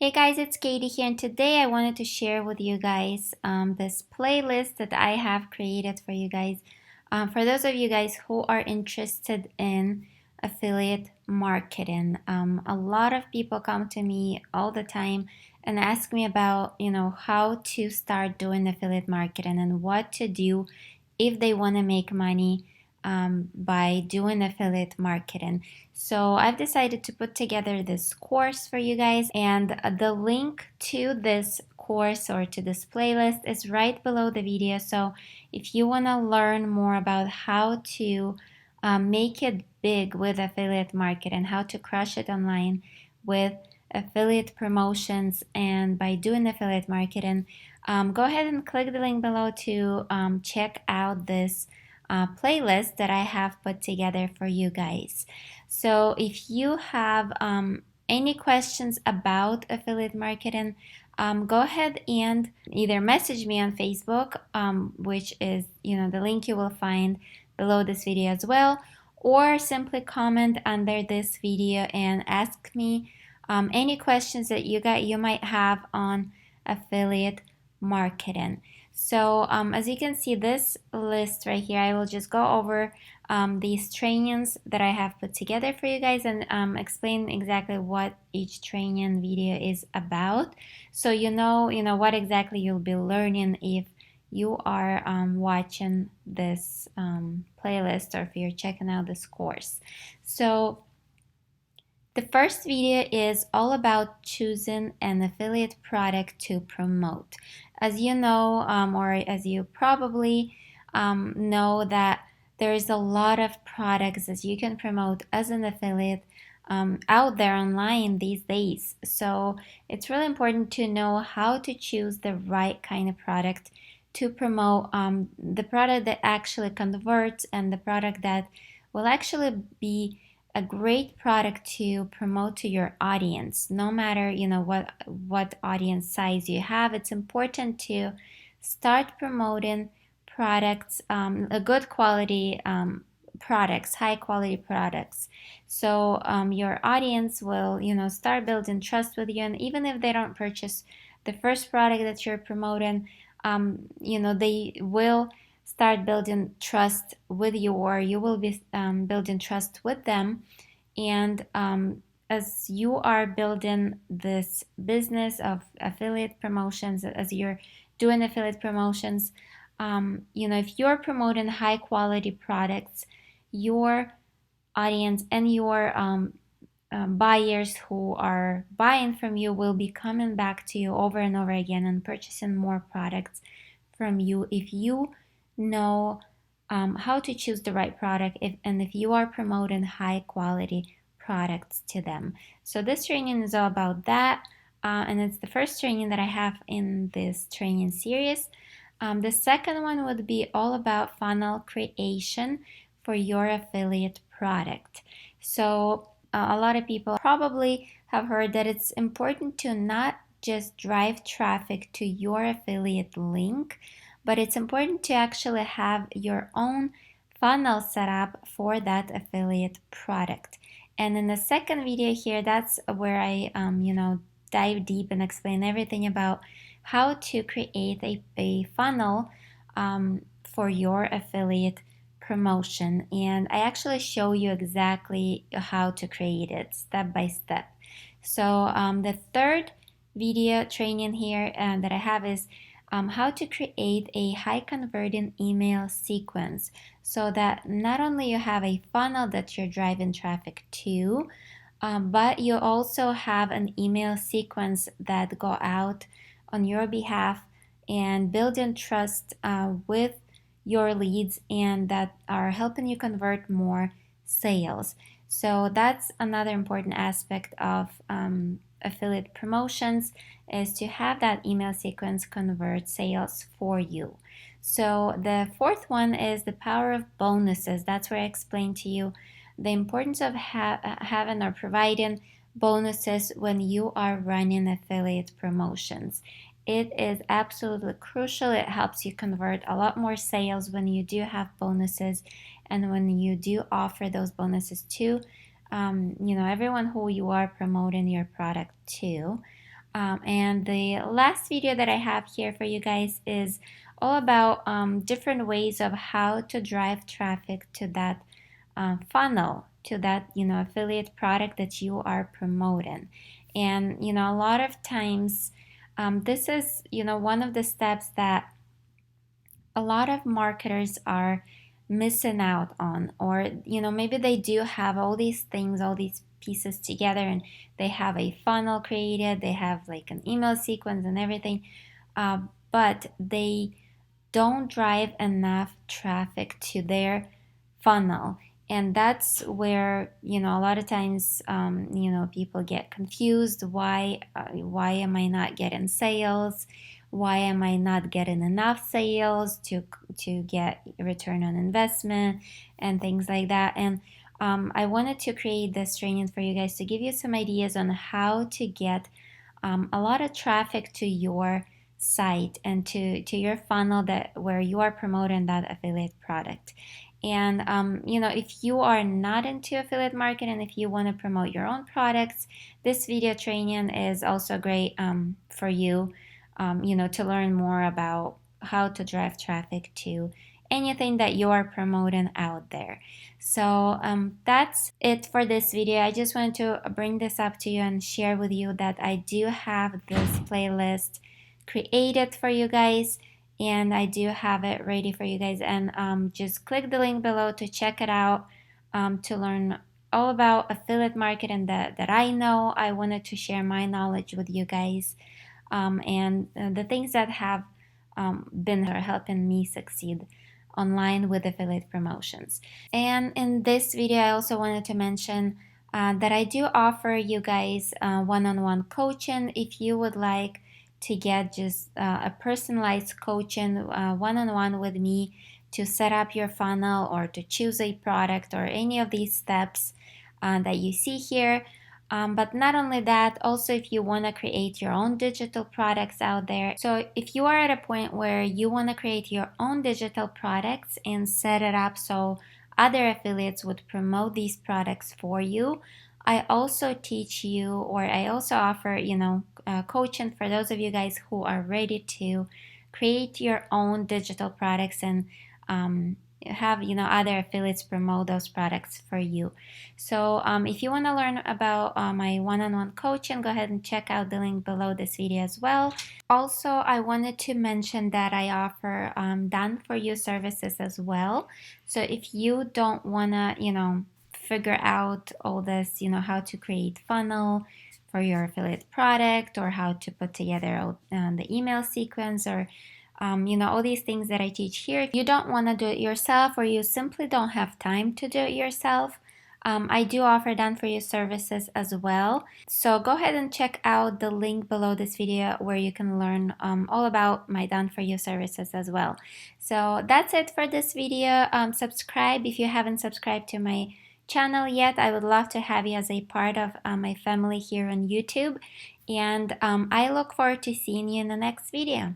Hey guys, it's Katie here, and today I wanted to share with you guys this playlist that I have created for you guys. For those of you guys who are interested in affiliate marketing, a lot of people come to me all the time and ask me about, how to start doing affiliate marketing and what to do if they want to make money by doing affiliate marketing. So I've decided to put together this course for you guys, and the link to this course or to this playlist is right below the video. So if you want to learn more about how to make it big with affiliate marketing, how to crush it online with affiliate promotions and by doing affiliate marketing, go ahead and click the link below to check out this playlist that I have put together for you guys. So if you have any questions about affiliate marketing, go ahead and either message me on Facebook, which is the link you will find below this video as well, or simply comment under this video and ask me any questions that you might have on affiliate marketing. So as you can see, this list right here, I will just go over these trainings that I have put together for you guys and explain exactly what each training video is about, so you know what exactly you'll be learning if you are watching this playlist or if you're checking out this course. So the first video is all about choosing an affiliate product to promote. As you know, or as you probably know, that there is a lot of products that you can promote as an affiliate out there online these days. So it's really important to know how to choose the right kind of product to promote, the product that actually converts and the product that will actually be a great product to promote to your audience. No matter what audience size you have, it's important to start promoting products, a good quality products, high quality products. So your audience will start building trust with you, and even if they don't purchase the first product that you're promoting, they will start building trust with you, or you will be building trust with them. And as you are building this business of affiliate promotions, as you're doing affiliate promotions, if you're promoting high quality products, your audience and your buyers who are buying from you will be coming back to you over and over again and purchasing more products from you if you know how to choose the right product, and if you are promoting high quality products to them. So this training is all about that, and it's the first training that I have in this training series. The second one would be all about funnel creation for your affiliate product. So a lot of people probably have heard that it's important to not just drive traffic to your affiliate link, but it's important to actually have your own funnel set up for that affiliate product. And in the second video here, that's where I dive deep and explain everything about how to create a funnel for your affiliate promotion. And I actually show you exactly how to create it step by step. So the third video training here that I have is how to create a high converting email sequence, so that not only you have a funnel that you're driving traffic to, but you also have an email sequence that go out on your behalf and building trust with your leads, and that are helping you convert more sales. So that's another important aspect of affiliate promotions, is to have that email sequence convert sales for you. So the fourth one is the power of bonuses. That's where I explain to you the importance of having or providing bonuses when you are running affiliate promotions. It is absolutely crucial. It helps you convert a lot more sales when you do have bonuses, and when you do offer those bonuses to everyone who you are promoting your product to. And the last video that I have here for you guys is all about different ways of how to drive traffic to that funnel, to that affiliate product that you are promoting. And a lot of times this is one of the steps that a lot of marketers are missing out on, or maybe they do have all these things, all these pieces together, and they have a funnel created, they have like an email sequence and everything, but they don't drive enough traffic to their funnel. And that's where a lot of times people get confused. Why am I not getting sales? Why am I not getting enough sales to get return on investment and things like that? And I wanted to create this training for you guys to give you some ideas on how to get a lot of traffic to your site and to your funnel where you are promoting that affiliate product. And if you are not into affiliate marketing, if you want to promote your own products, this video training is also great for you, to learn more about how to drive traffic to anything that you are promoting out there. So that's it for this video. I just wanted to bring this up to you and share with you that I do have this playlist created for you guys, and I do have it ready for you guys. And just click the link below to check it out, to learn all about affiliate marketing that I know. I wanted to share my knowledge with you guys, and the things that have been helping me succeed online with affiliate promotions. And in this video, I also wanted to mention that I do offer you guys one-on-one coaching. If you would like to get just a personalized coaching one-on-one with me to set up your funnel or to choose a product or any of these steps that you see here. But not only that, also if you want to create your own digital products out there. So if you are at a point where you want to create your own digital products and set it up so other affiliates would promote these products for you, I also teach you, or I also offer, coaching for those of you guys who are ready to create your own digital products and have other affiliates promote those products for you. So if you want to learn about my one-on-one coaching, go ahead and check out the link below this video as well. Also, I wanted to mention that I offer done for you services as well. So if you don't want to figure out all this, how to create funnel for your affiliate product, or how to put together the email sequence, or all these things that I teach here. If you don't want to do it yourself, or you simply don't have time to do it yourself, I do offer done for you services as well. So go ahead and check out the link below this video where you can learn all about my done for you services as well. So that's it for this video. Subscribe if you haven't subscribed to my channel yet. I would love to have you as a part of my family here on YouTube, and I look forward to seeing you in the next video.